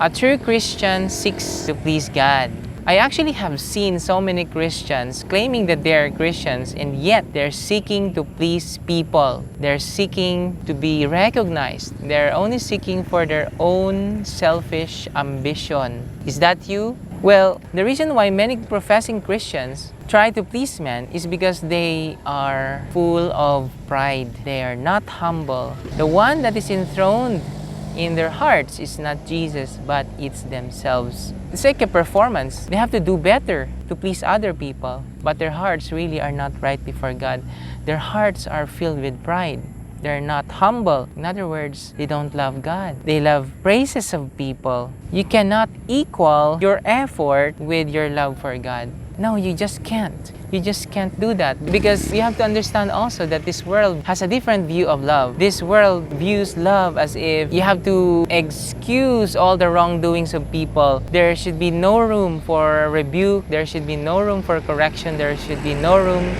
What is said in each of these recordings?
A true Christian seeks to please God. I actually have seen so many Christians claiming that they are Christians and yet they're seeking to please people. They're seeking to be recognized. They're only seeking for their own selfish ambition. Is that you? Well, the reason why many professing Christians try to please men is because they are full of pride. They are not humble. The one that is enthroned in their hearts is not Jesus, but it's themselves. It's like a performance. They have to do better to please other people, but their hearts really are not right before God. Their hearts are filled with pride. They're not humble. In other words, they don't love God. They love praises of people. You cannot equal your effort with your love for God. No, you just can't. You just can't do that, because you have to understand also that this world has a different view of love. This world views love as if you have to excuse all the wrongdoings of people. There should be no room for rebuke. There should be no room for correction. There should be no room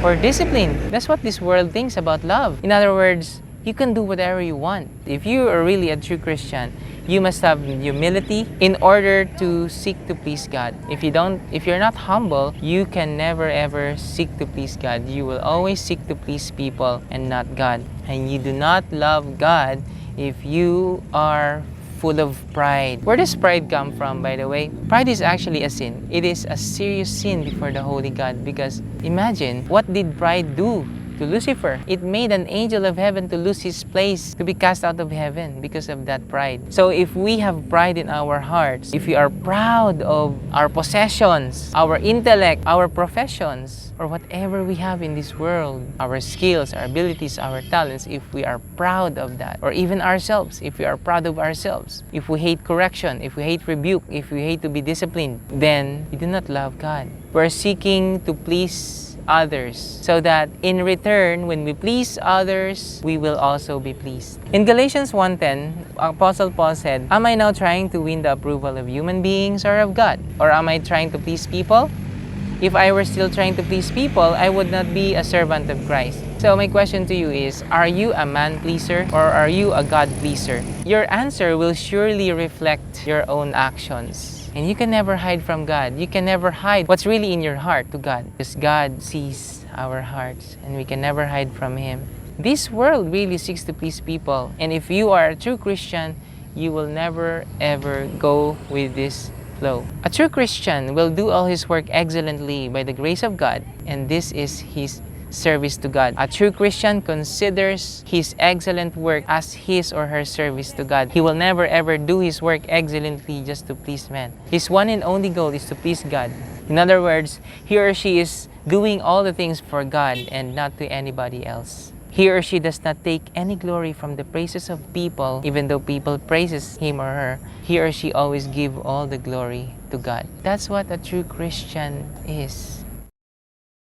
for discipline. That's what this world thinks about love. In other words, you can do whatever you want. If you are really a true Christian, you must have humility in order to seek to please God. If you're not humble, you can never ever seek to please God. You will always seek to please people and not God. And you do not love God if you are full of pride. Where does pride come from, by the way? Pride is actually a sin. It is a serious sin before the Holy God, because imagine, what did pride do to Lucifer? It made an angel of heaven to lose his place, to be cast out of heaven because of that pride. So if we have pride in our hearts, if we are proud of our possessions, our intellect, our professions, or whatever we have in this world, our skills, our abilities, our talents, if we are proud of that, or even ourselves, if we are proud of ourselves, if we hate correction, if we hate rebuke, if we hate to be disciplined, then we do not love God. We're seeking to please others, so that in return, when we please others, we will also be pleased. In Galatians 1:10, Apostle Paul said, "Am I now trying to win the approval of human beings or of God? Or am I trying to please people? If I were still trying to please people, I would not be a servant of Christ." So my question to you is, are you a man pleaser or are you a God pleaser? Your answer will surely reflect your own actions. And you can never hide from God. You can never hide what's really in your heart to God, because God sees our hearts and we can never hide from Him. This world really seeks to please people. And if you are a true Christian, you will never ever go with this flow. A true Christian will do all his work excellently by the grace of God, and this is his service to God. A true Christian considers his excellent work as his or her service to God. He will never ever do his work excellently just to please men. His one and only goal is to please God. In other words, he or she is doing all the things for God and not to anybody else. He or she does not take any glory from the praises of people, even though people praises him or her. He or she always give all the glory to God. That's what a true Christian is.